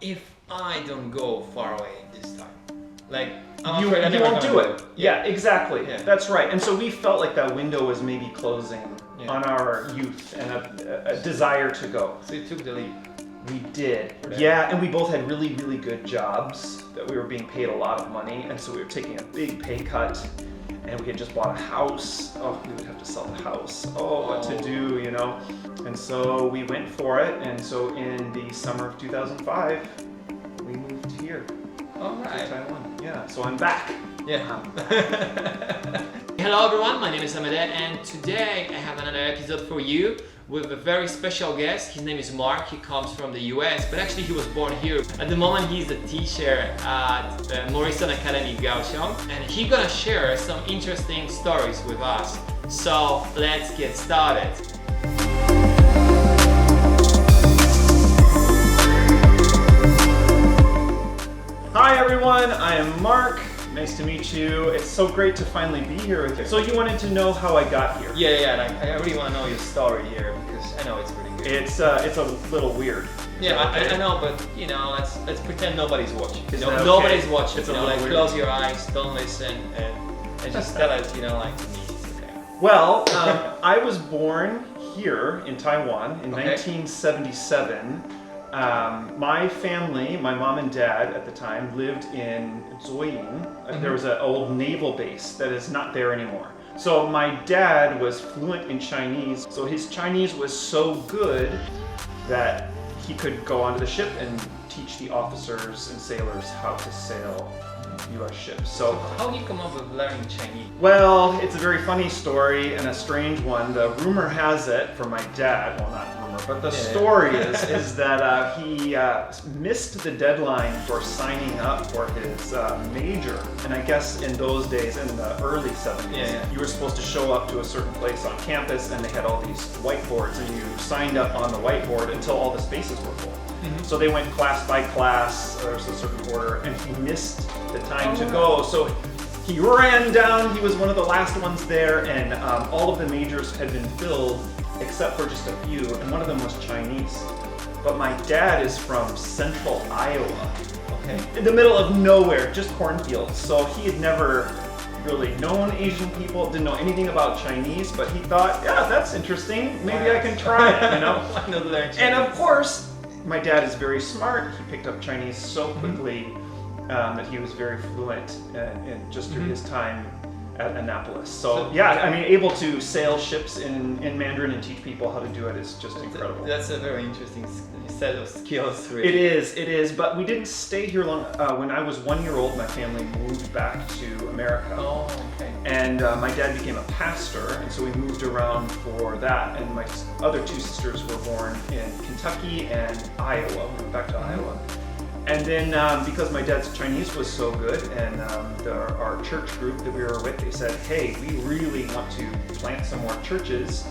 If I don't go far away this time, like you won't do it. Yeah, exactly. Yeah. That's right. And so we felt like that window was maybe closing on our youth and a desire to go. So you took the leap. We did. Yeah, and we both had really, really good jobs that we were being paid a lot of money, and so we were taking a big pay cut. And we had just bought a house. Oh, we would have to sell the house. Oh, what to do, you know? And so we went for it. And so in the summer of 2005, we moved here. All right. To Taiwan. Yeah, so I'm back. Yeah. Hello everyone, my name is Ahmed, and today I have another episode for you with a very special guest. His name is Mark. He comes from the US, but actually he was born here. At the moment he's a teacher at Morrison Academy Kaohsiung, and he's gonna share some interesting stories with us. So let's get started. Hi everyone, I am Mark. Nice to meet you. It's so great to finally be here with you. So you wanted to know how I got here? Yeah. Like, I really want to know your story here because I know it's pretty good. It's a little weird. Yeah, I know, but you know, let's pretend nobody's watching. Nobody's watching. It's like close your eyes, don't listen, and just tell us, like to me, it's okay. Well, I was born here in Taiwan in 1977. My family, my mom and dad at the time, lived in Zoying. There was an old naval base that is not there anymore. So my dad was fluent in Chinese, so his Chinese was so good that he could go onto the ship and teach the officers and sailors how to sail U.S. ships. So how do you come up with learning Chinese? Well, it's a very funny story and a strange one. The rumor has it from my dad, well not rumor, but the story is that he missed the deadline for signing up for his major. And I guess in those days, in the early 70s, you were supposed to show up to a certain place on campus and they had all these whiteboards and you signed up on the whiteboard until all the spaces were full. So they went class by class, there's a certain order, and he missed the time to go. So he ran down, he was one of the last ones there, and all of the majors had been filled except for just a few, and one of them was Chinese. But my dad is from central Iowa, in the middle of nowhere, just cornfields. So he had never really known Asian people, didn't know anything about Chinese, but he thought, yeah, that's interesting, maybe I can try it, you know? And of course, my dad is very smart. He picked up Chinese so quickly that he was very fluent in just through his time at Annapolis. So yeah, I mean, able to sail ships in Mandarin and teach people how to do it is just incredible. That's a very interesting set of skills. Really. It is. But we didn't stay here long. When I was 1 year old, my family moved back to America. Oh, okay. And my dad became a pastor, and so we moved around for that. And my other two sisters were born in Kentucky and Iowa. We went back to Iowa. And then because my dad's Chinese was so good, and our church group that we were with, they said, hey, we really want to plant some more churches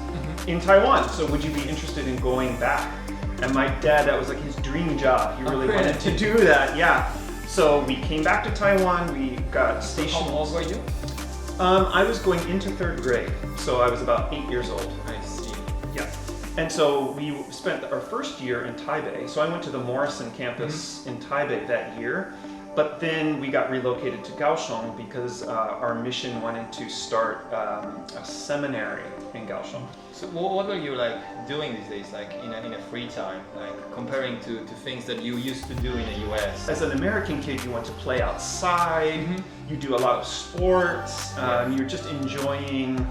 in Taiwan. So would you be interested in going back? And my dad, that was like his dream job. He really wanted to do that, yeah. So we came back to Taiwan, we got stationed. How old were you? I was going into third grade, so I was about 8 years old. I see. Yeah. And so we spent our first year in Taipei. So I went to the Morrison campus in Taipei that year, but then we got relocated to Kaohsiung because our mission wanted to start a seminary in Kaohsiung. So what are you like doing these days, like in a free time, like comparing to things that you used to do in the US? As an American kid, you want to play outside, you do a lot of sports, you're just enjoying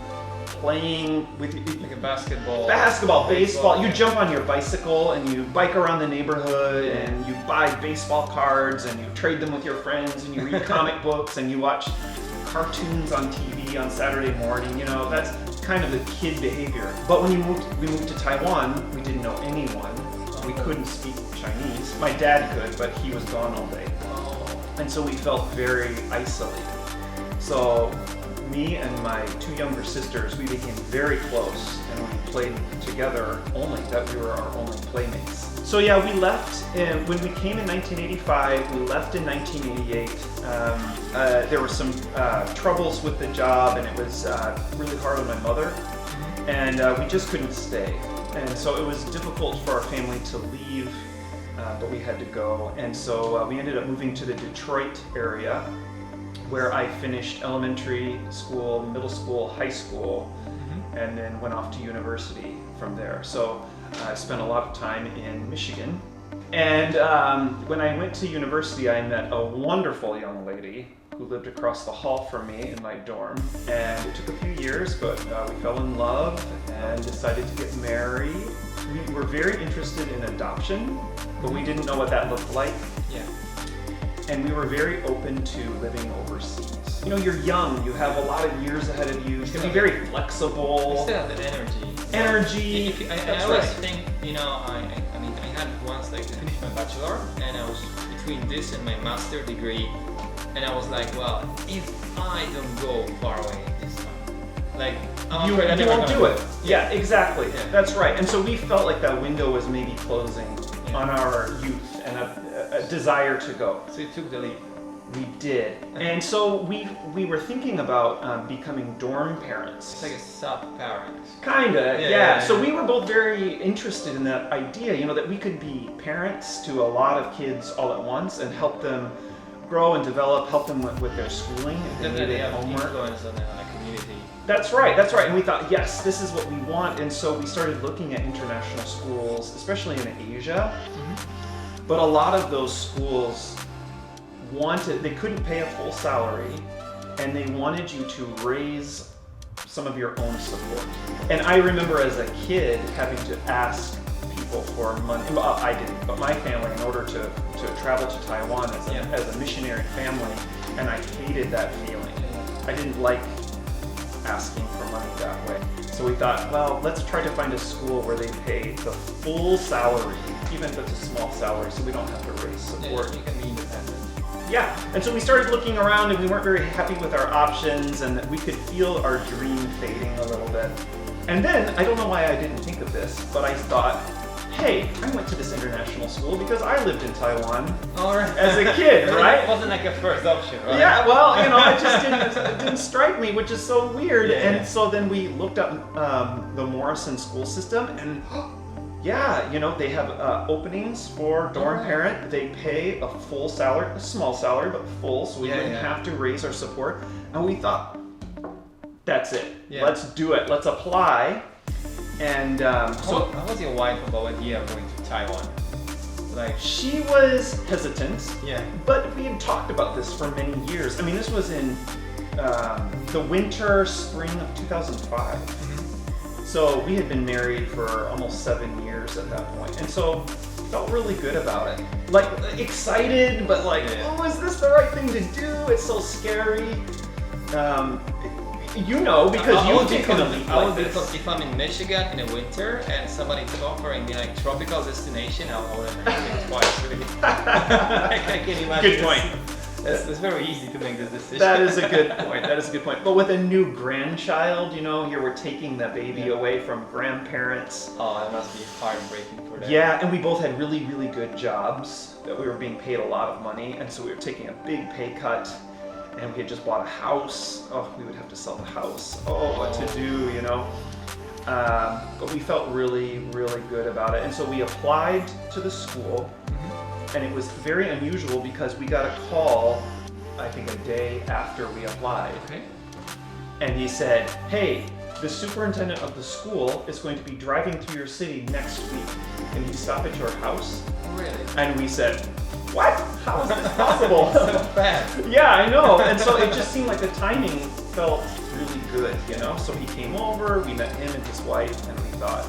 playing with like a basketball, baseball. You jump on your bicycle and you bike around the neighborhood and you buy baseball cards and you trade them with your friends and you read comic books and you watch cartoons on TV on Saturday morning. You know, that's kind of the kid behavior. But when we moved to Taiwan, we didn't know anyone. We couldn't speak Chinese. My dad could, but he was gone all day. And so we felt very isolated. So me and my two younger sisters, we became very close and we played together only, that we were our only playmates. So yeah, we left, and when we came in 1985, we left in 1988. There were some troubles with the job and it was really hard on my mother, and we just couldn't stay. And so it was difficult for our family to leave but we had to go. And so we ended up moving to the Detroit area, where I finished elementary school, middle school, high school, and then went off to university from there. So I spent a lot of time in Michigan. And when I went to university, I met a wonderful young lady who lived across the hall from me in my dorm. And it took a few years, but we fell in love and decided to get married. We were very interested in adoption, but we didn't know what that looked like. Yeah. And we were very open to living overseas. You know, you're young, you have a lot of years ahead of you, you can be very flexible. You still have that energy. Energy. I always think, you know, I mean, I had once like to finish my bachelor, and I was between this and my master degree, and I was like, well, if I don't go far away this time, like you won't do it. Yeah, exactly. Yeah. That's right. And so we felt like that window was maybe closing on our youth and a desire to go. So you took the leap. We did. And so we were thinking about becoming dorm parents. It's like a sub-parent. Kinda, Yeah. yeah. So we were both very interested in that idea, you know, that we could be parents to a lot of kids all at once and help them grow and develop, help them with their schooling if they Definitely needed have homework. influence on a community. That's right, that's right. And we thought, yes, this is what we want. And so we started looking at international schools, especially in Asia. But a lot of those schools they couldn't pay a full salary, and they wanted you to raise some of your own support. And I remember as a kid having to ask people for money. Well, I didn't, but my family, in order to travel to Taiwan as a missionary family, and I hated that feeling. I didn't like asking for money that way. So we thought, well, let's try to find a school where they pay the full salary, even if it's a small salary, so we don't have to raise support. You can be independent. Yeah, and so we started looking around and we weren't very happy with our options, and we could feel our dream fading a little bit. And then, I don't know why I didn't think of this, but I thought, hey, I went to this international school because I lived in Taiwan as a kid, right? It wasn't like a first option, right? Yeah, well, you know, it didn't strike me, which is so weird. Yeah. And so then we looked up the Morrison school system, and yeah, you know, they have openings for dorm parent. They pay a full salary, a small salary, but full, so we didn't have to raise our support. And we thought, that's it. Yeah. Let's do it. Let's apply. And How was your wife about the idea of going to Taiwan? Like, she was hesitant. yeah. But we had talked about this for many years. I mean, this was in the winter, spring of 2005. So we had been married for almost 7 years at that point. And so felt really good about it. Like, excited, but like, oh, is this the right thing to do? It's so scary. You know, because you've taken a leap like this. If I'm in Michigan in the winter and somebody's offering me like tropical destination, I wouldn't think twice, really. I can imagine. Good point. It's very easy to make this decision. That is a good point. That is a good point. But with a new grandchild, you know, here we're taking the baby away from grandparents. Oh, it must be heartbreaking for them. Yeah, and we both had really, really good jobs that we were being paid a lot of money, and so we were taking a big pay cut. And we had just bought a house. Oh, we would have to sell the house. Oh, what to do, you know? But we felt really, really good about it. And so we applied to the school. And it was very unusual because we got a call, I think a day after we applied. Okay. And he said, hey, the superintendent of the school is going to be driving through your city next week. Can he stop at your house? Really? And we said, what? How is this possible? So fast. Yeah, I know. And so it just seemed like the timing felt really good, you know? So he came over, we met him and his wife, and we thought,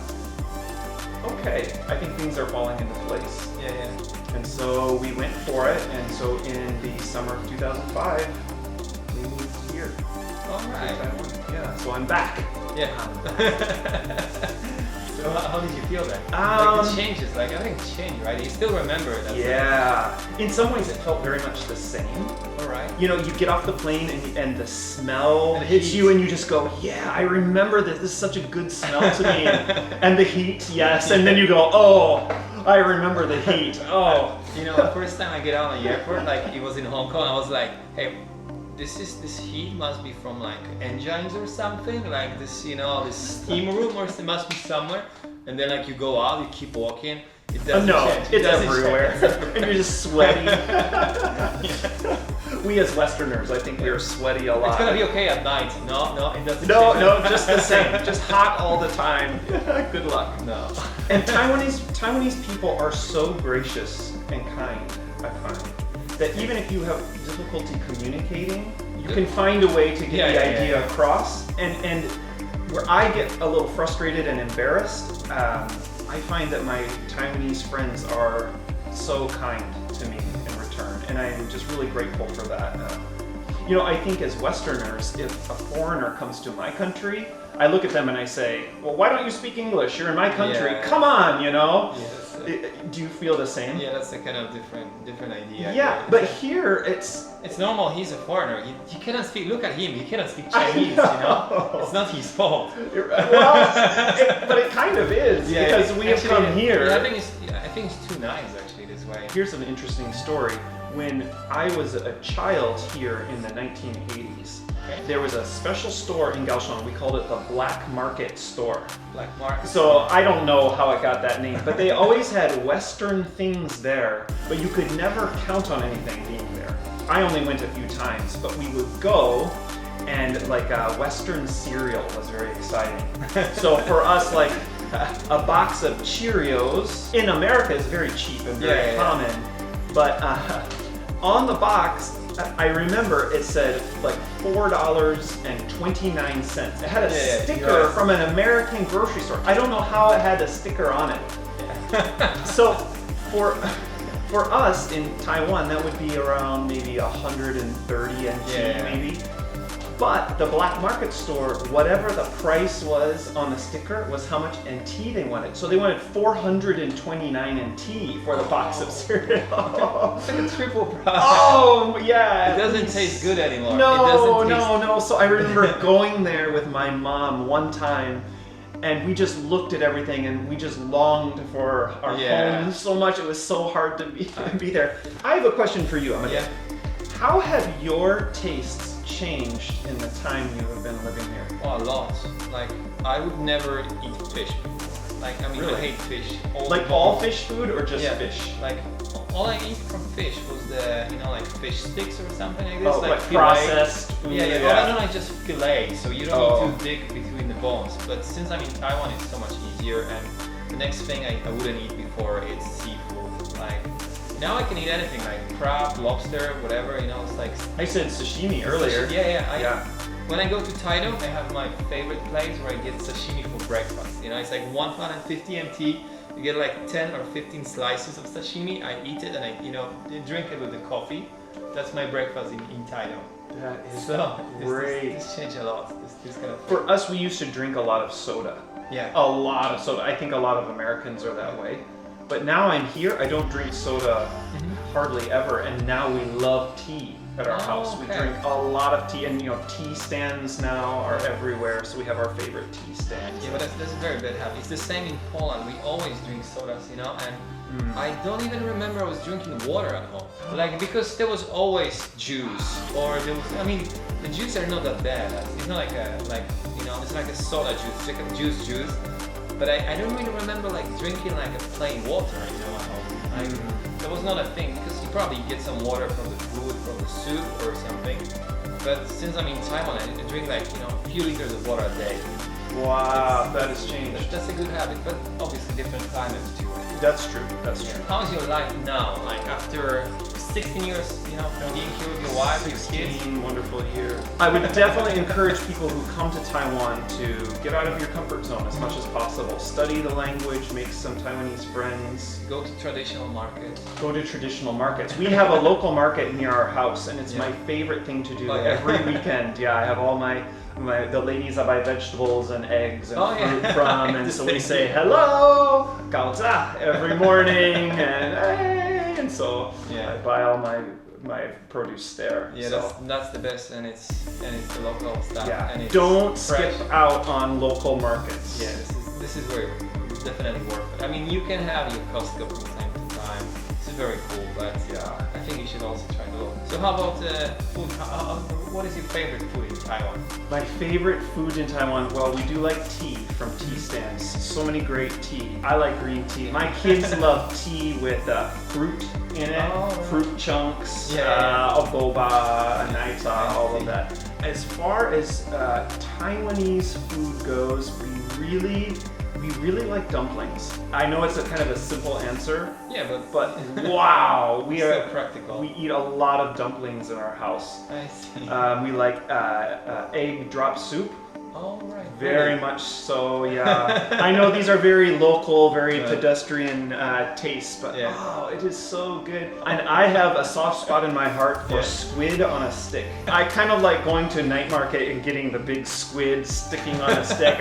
okay, I think things are falling into place. Yeah, yeah. And so we went for it, and so in the summer of 2005, we moved here. All right. Yeah, so I'm back. Yeah. So how did you feel then? Like the changes, like everything changed, right? You still remember that. Yeah. In some ways, it felt very much the same. All right. You know, you get off the plane and the smell And the hits heat. you, and you just go, yeah, I remember this. This is such a good smell to me. And the heat, yes. And then you go, oh, I remember the heat. Oh. You know, the first time I get out of the airport, like it was in Hong Kong, I was like, hey, this heat must be from like engines or something, like this, you know, this steam room, or it must be somewhere. And then like you go out, you keep walking, It doesn't No, change. it's doesn't everywhere. change. And you're just sweaty. We as Westerners, I think we are sweaty a lot. It's gonna be okay at night. No, it doesn't No, change. no, just the same. Just hot all the time. Good luck. No. And Taiwanese people are so gracious and kind, I find, that even if you have difficulty communicating, you can find a way to get the idea across. And where I get a little frustrated and embarrassed, I find that my Taiwanese friends are so kind to me in return, and I'm just really grateful for that. I think as Westerners, if a foreigner comes to my country, I look at them and I say, well, why don't you speak English? You're in my country. Yeah. Come on, Yes, Do you feel the same? yeah, that's a kind of different idea. Yeah, but here it's normal. He's a foreigner. He cannot speak. Look at him. He cannot speak Chinese. It's not his fault. But it kind of is because we have come here. Yeah, I think it's too nice actually this way. Here's an interesting story. When I was a child here in the 1980s, there was a special store in Kaohsiung. We called it the Black Market Store. Black Market. So I don't know how it got that name, but they always had Western things there, but you could never count on anything being there. I only went a few times, but we would go, and Western cereal was very exciting. So for us, a box of Cheerios in America is very cheap and very common, but on the box, I remember it said $4.29. It had a sticker from an American grocery store. I don't know how it had a sticker on it. So for us in Taiwan, that would be around maybe 130 NT maybe. But the black market store, whatever the price was on the sticker was how much NT they wanted. So they wanted 429 NT for the box of cereal. It's like a triple price. Oh, yeah. It doesn't taste good anymore. No. So I remember going there with my mom one time, and we just looked at everything and we just longed for our home so much. It was so hard to be there. I have a question for you, Amanda. Yeah. How have your tastes changed in the time you have been living here? Oh, a lot. I would never eat fish before. Really? I hate fish. All fish food or just fish? All I eat from fish was the, fish sticks or something like this. Oh, like fillet. processed food? Yeah. I just fillet, so you don't need to dig between the bones. But since I'm in Taiwan, it's so much easier. And the next thing I wouldn't eat before is seafood. Now I can eat anything, like crab, lobster, whatever, it's like... I said sashimi earlier. When I go to Taidong, I have my favorite place where I get sashimi for breakfast. It's like 150 MT. You get like 10 or 15 slices of sashimi. I eat it and I drink it with the coffee. That's my breakfast in Taidong. That is great. This changed a lot. This kind of thing. For us, we used to drink a lot of soda. Yeah. A lot of soda. I think a lot of Americans are that way. But now I'm here, I don't drink soda hardly ever, and now we love tea at our house. We drink a lot of tea, and tea stands now are everywhere, so we have our favorite tea stands. Yeah, but that's a very bad habit. It's the same in Poland. We always drink sodas, and I don't even remember I was drinking water at home. Because there was always juice, or there was, the juice are not that bad. It's not it's like a soda juice, it's like a juice. But I don't really remember drinking a plain water, at home. That was not a thing, because you probably get some water from the food, from the soup or something. But since I'm in Taiwan, I drink a few liters of water a day. Wow, that has changed. That's a good habit, but obviously different climates too. That's true. How's your life now? After 16 years, being here with your wife, your kids? 16 wonderful years. I would definitely encourage people who come to Taiwan to get out of your comfort zone as much as possible. Study the language, make some Taiwanese friends. Go to traditional markets. We have a local market near our house, and it's my favorite thing to do every weekend. I have all the ladies I buy vegetables and eggs and fruit from, and so we say hello, 早安 every morning, and so I buy all my produce there. Yeah, so. that's the best, and it's the local stuff. Yeah, and it's don't fresh. skip out on local markets. Yeah, this is where it's definitely worth it. You can have your Costco from time to time. It's very cool, but I think you should also try those. So how about food? What is your favorite food in Taiwan? My favorite food in Taiwan, well, we do like tea from tea stands. So many great tea. I like green tea. My kids love tea with fruit in it, fruit chunks, boba, naita, all of that. As far as Taiwanese food goes, we really like dumplings. I know it's a kind of a simple answer. Yeah, but wow, we so are practical. We eat a lot of dumplings in our house. I see. We like egg drop soup. Oh, right. Very really? much so, yeah. I know these are very local, very pedestrian tastes, but oh, it is so good. And I have a soft spot in my heart for squid on a stick. I kind of like going to a night market and getting the big squid sticking on a stick.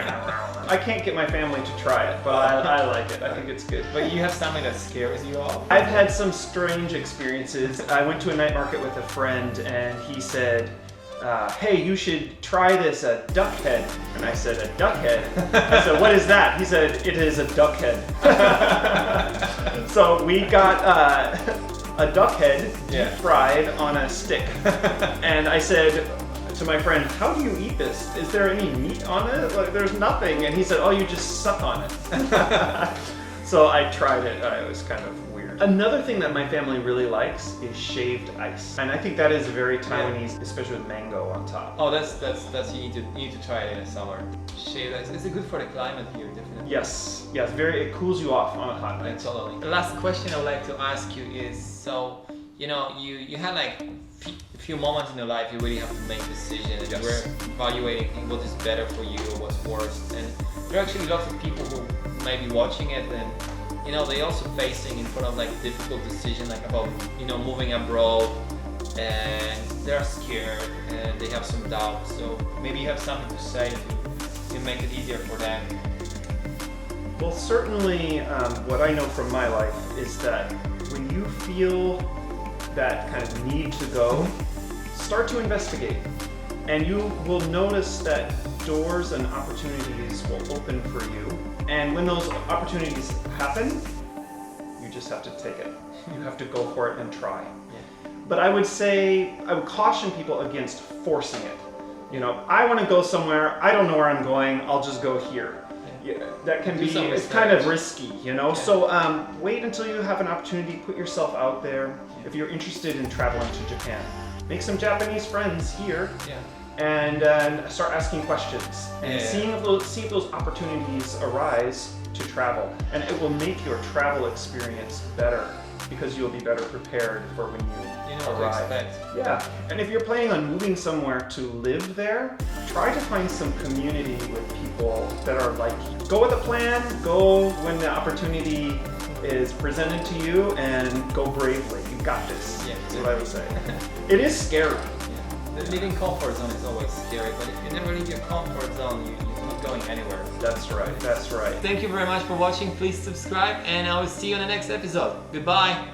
I can't get my family to try it, but I like it. I think it's good. But you have something that scares you off? I've had some strange experiences. I went to a night market with a friend and he said, hey, you should try this duck head. And I said, a duck head? I said, what is that? He said, it is a duck head. So we got a duck head deep fried on a stick. And I said to my friend, how do you eat this? Is there any meat on it? Like, there's nothing. And he said, oh, you just suck on it. So I tried it. It was kind of weird. Another thing that my family really likes is shaved ice. And I think that is very Taiwanese, especially with mango on top. Oh, that's you need to try it in the summer. Shaved ice. Is it good for the climate here, definitely? Yes, it cools you off on a hot night. Totally. The last question I would like to ask you is, so, you know, you had like a few moments in your life you really have to make decisions. You were evaluating what is better for you or what's worse. And there are actually lots of people who may be watching it and, you know, they also facing in front of like difficult decision like about, you know, moving abroad, and they're scared and they have some doubts. So maybe you have something to say to make it easier for them. Well, certainly what I know from my life is that when you feel that kind of need to go, start to investigate. And you will notice that doors and opportunities will open for you. And when those opportunities happen, you just have to take it. You have to go for it and try. Yeah. But I would caution people against forcing it. You know, I want to go somewhere, I don't know where I'm going, I'll just go here. Yeah, that can be, it's kind of risky, you know? Yeah. So wait until you have an opportunity, put yourself out there. Yeah. If you're interested in traveling to Japan, make some Japanese friends here. Yeah. And start asking questions and see if those opportunities arise to travel, and it will make your travel experience better because you'll be better prepared for when you know arrive. What to expect. Yeah, and if you're planning on moving somewhere to live there, try to find some community with people that are like you. Go with a plan. Go when the opportunity is presented to you, and go bravely. You got this. Yeah, that's what I would say. It is scary. Leaving comfort zone is always scary, but if you never leave your comfort zone, you're not going anywhere. That's right, that's right. Thank you very much for watching. Please subscribe, and I will see you in the next episode. Goodbye.